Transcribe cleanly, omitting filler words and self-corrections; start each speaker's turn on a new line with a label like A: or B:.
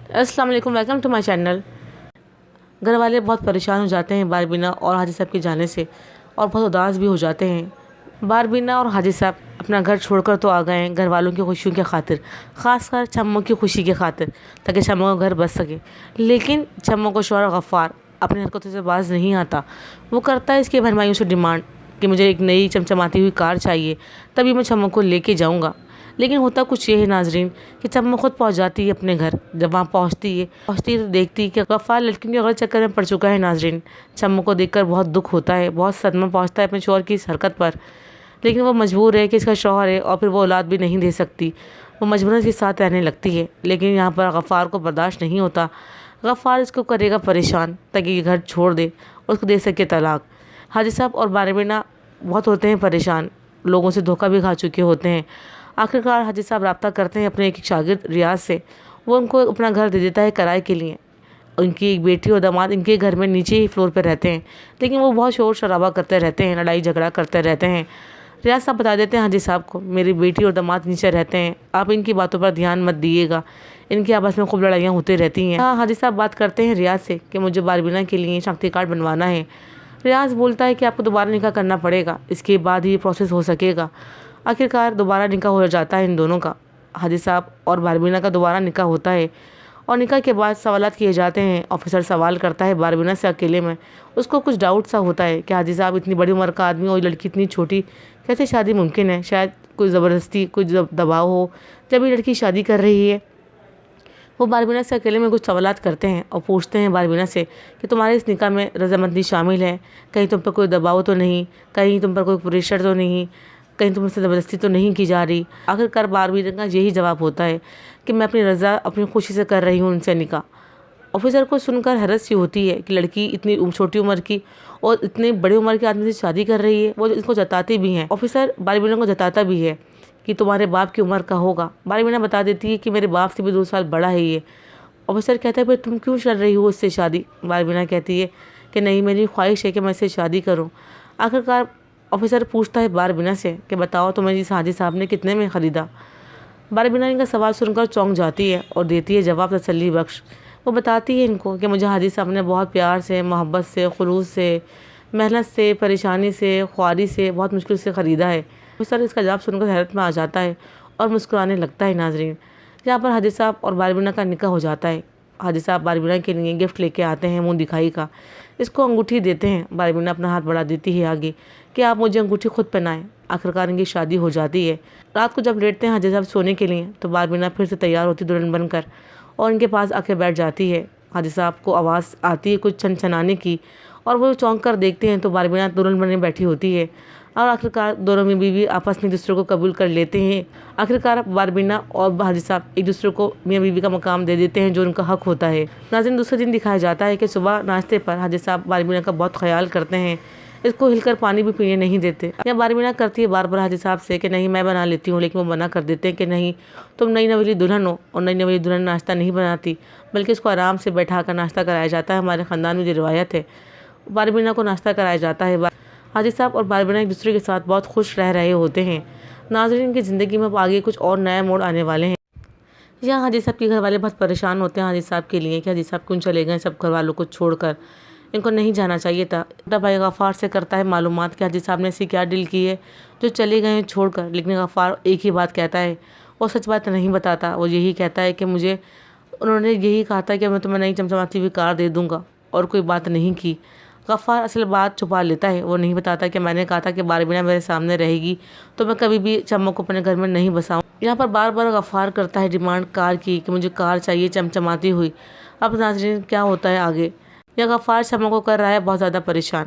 A: अस्सलाम वालेकुम, welcome to my channel. घर वाले बहुत परेशान हो जाते हैं बारबीना और हाजी साहब के जाने से और बहुत उदास भी हो जाते हैं। बारबीना और हाजी साहब अपना घर छोड़कर तो आ गए हैं घर वालों की खुशियों की खातिर, ख़ासकर छम्मो की खुशी की खातिर, ताकि छम्मो का घर बच सके। लेकिन छम्मो को शौहर गफ़ार अपनी हरकतों से बाज नहीं आता। वो करता है इसके भरमाइयों से डिमांड कि मुझे एक नई चमचमाती हुई कार चाहिए, तभी मैं छम्मो को लेके जाऊँगा। लेकिन होता कुछ ये है नाजरीन कि छम्मो खुद पहुंच जाती है अपने घर। जब वहाँ पहुंचती है तो देखती है कि गफ़ार लड़कियों के गलत चक्कर में पड़ चुका है। नाजरीन, छम्मो को देखकर बहुत दुख होता है, बहुत सदमा पहुंचता है अपने शौहर की इस हरकत पर। लेकिन वो मजबूर है कि इसका शौहर है और फिर वो औलाद भी नहीं दे सकती। वो मजबूरन इसके साथ रहने लगती है। लेकिन यहाँ पर गफ़ार को बर्दाश्त नहीं होता। गफ़ार इसको करेगा परेशान ताकि ये घर छोड़ दे और उसको दे सके तलाक। हाजी साहब और बारबीना बहुत होते हैं परेशान, लोगों से धोखा भी खा चुके होते हैं। आखिरकार हाजी साहब रब्ता करते हैं अपने एक शागिर्द रियाज से। वो उनको अपना घर दे देता है किराए के लिए। उनकी एक बेटी और दामाद इनके घर में नीचे ही फ्लोर पर रहते हैं, लेकिन वो बहुत शोर शराबा करते रहते हैं, लड़ाई झगड़ा करते रहते हैं। रियाज साहब बता देते हैं हाजी साहब को, मेरी बेटी और दामाद नीचे रहते हैं, आप इनकी बातों पर ध्यान मत दिएगा, इनकी आपस में खूब लड़ाइयाँ होती रहती हैं। हाँ, हाजी साहब बात करते हैं रियाज से कि मुझे बारबीना के लिए शनाख्ती कार्ड बनवाना है। रियाज बोलता है कि आपको दोबारा निकाह करना पड़ेगा, इसके बाद ही ये प्रोसेस हो सकेगा। आखिरकार दोबारा निकाह हो जाता है इन दोनों का। हाजी साहब और बारबीना का दोबारा निकाह होता है और निकाह के बाद सवालात किए जाते हैं। ऑफिसर सवाल करता है बारबीना से अकेले में। उसको कुछ डाउट सा होता है कि हाजी साहब इतनी बड़ी उम्र का आदमी और लड़की इतनी छोटी, कैसे शादी मुमकिन है? शायद कोई ज़बरदस्ती, कोई दबाव हो जब ये लड़की शादी कर रही है। वो बारबीना से अकेले में कुछ सवालात करते हैं और पूछते हैं बारबीना से कि तुम्हारे इस निकाह में रजामंदी शामिल है? कहीं तुम पर कोई दबाव तो नहीं? कहीं तुम पर कोई प्रेशर तो नहीं? कहीं तुमसे ज़बरदस्ती तो नहीं की जा रही? आखिरकार बारबीना का यही जवाब होता है कि मैं अपनी रज़ा, अपनी खुशी से कर रही हूँ उनसे निकाह। ऑफिसर को सुनकर हैरत सी होती है कि लड़की इतनी छोटी उम्र की और इतनी बड़ी उम्र के आदमी से शादी कर रही है। वो इसको जताती भी हैं, ऑफिसर बारबीना को जताता भी है कि तुम्हारे बाप की उम्र का होगा। बारबीना बता देती है कि मेरे बाप से भी 2 साल बड़ा है ये। ऑफिसर कहता है फिर तुम क्यों कर रही हो उससे शादी? बारबीना कहती है कि नहीं, मेरी ख्वाहिश है कि मैं इससे शादी करूं। आखिरकार ऑफिसर पूछता है बारबीना से कि बताओ तुम्हें इस हाजी साहब ने कितने में ख़रीदा? बारबीना इनका सवाल सुनकर चौंक जाती है और देती है जवाब तसल्ली बख्श। वो बताती है इनको कि मुझे हाजी साहब ने बहुत प्यार से, मोहब्बत से, खुलूस से, मेहनत से, परेशानी से, ख्वारी से, बहुत मुश्किल से ख़रीदा है। ऑफिसर इसका जवाब सुनकर हैरत में आ जाता है और मुस्कुराने लगता है। नाजरीन, यहाँ पर हाजी साहब और बारबीना का निकाह हो जाता है। हाजी साहब बारबीना के लिए गिफ्ट लेके आते हैं मुंह दिखाई का। इसको अंगूठी देते हैं। बारबीना अपना हाथ बढ़ा देती है आगे कि आप मुझे अंगूठी खुद पहनाएं। आखिरकार इनकी शादी हो जाती है। रात को जब लेटते हैं हाजी साहब सोने के लिए तो बारबीना फिर से तैयार होती दुल्हन बनकर और इनके पास आके बैठ जाती है। हाजी साहब को आवाज़ आती है कुछ छनछनाने की और वो चौंक कर देखते हैं तो बारबीना दुल्हन बने बैठी होती है। और आखिरकार दोनों में बीवी आपस में एक दूसरे को कबूल कर लेते हैं। आखिरकार बारबीना और हाजी साहब एक दूसरे को मियाँ बीवी का मकाम दे देते हैं जो उनका हक होता है। नाज़रीन, दूसरे दिन दिखाया जाता है कि सुबह नाश्ते पर हाजी साहब बारबीना का बहुत ख्याल करते हैं, इसको हिलकर पानी भी पीने नहीं देते। या बारबीना करती है बार बार हाजी साहब से कि नहीं मैं बना लेती हूँ, लेकिन वो मना कर देते हैं कि नहीं, तुम नई नवेली दुल्हन हो और नई नवेली दुल्हन नाश्ता नहीं बनाती, बल्कि इसको आराम से बैठा कर नाश्ता कराया जाता है। हमारे ख़ानदान में जो रिवायत है, बारबीना को नाश्ता कराया जाता है। हाजी साहब और बारबीना एक दूसरे के साथ बहुत खुश रह रहे होते हैं। नाज़रीन, की ज़िंदगी में अब आगे कुछ और नया मोड़ आने वाले हैं। यहाँ हाजी साहब के घर वाले बहुत परेशान होते हैं हाजी साहब के लिए कि हाजी साहब क्यों चले गए सब घर वालों को छोड़कर, इनको नहीं जाना चाहिए था। छोटा भाई गफ़ार से करता है मालूमात कि हाजी साहब ने ऐसी क्या डील की है जो चले गए हैं छोड़कर। लेकिन गफ़ार एक ही बात कहता है, वो सच बात नहीं बताता। वो यही कहता है कि मुझे उन्होंने यही कहा था कि मैं तुम्हें नई चमचमाती हुई कार दे दूँगा, और कोई बात नहीं की। गफ़ार असल बात छुपा लेता है। वो नहीं बताता कि मैंने कहा था कि बारबीना मेरे सामने रहेगी तो मैं कभी भी छम्मो को अपने घर में नहीं बसाऊँ। यहाँ पर बार बार गफ़ार करता है डिमांड कार की कि मुझे कार चाहिए चमचमाती हुई। अब नाज़रीन क्या होता है आगे? यह गफ़ार छम्मो को कर रहा है बहुत ज़्यादा परेशान।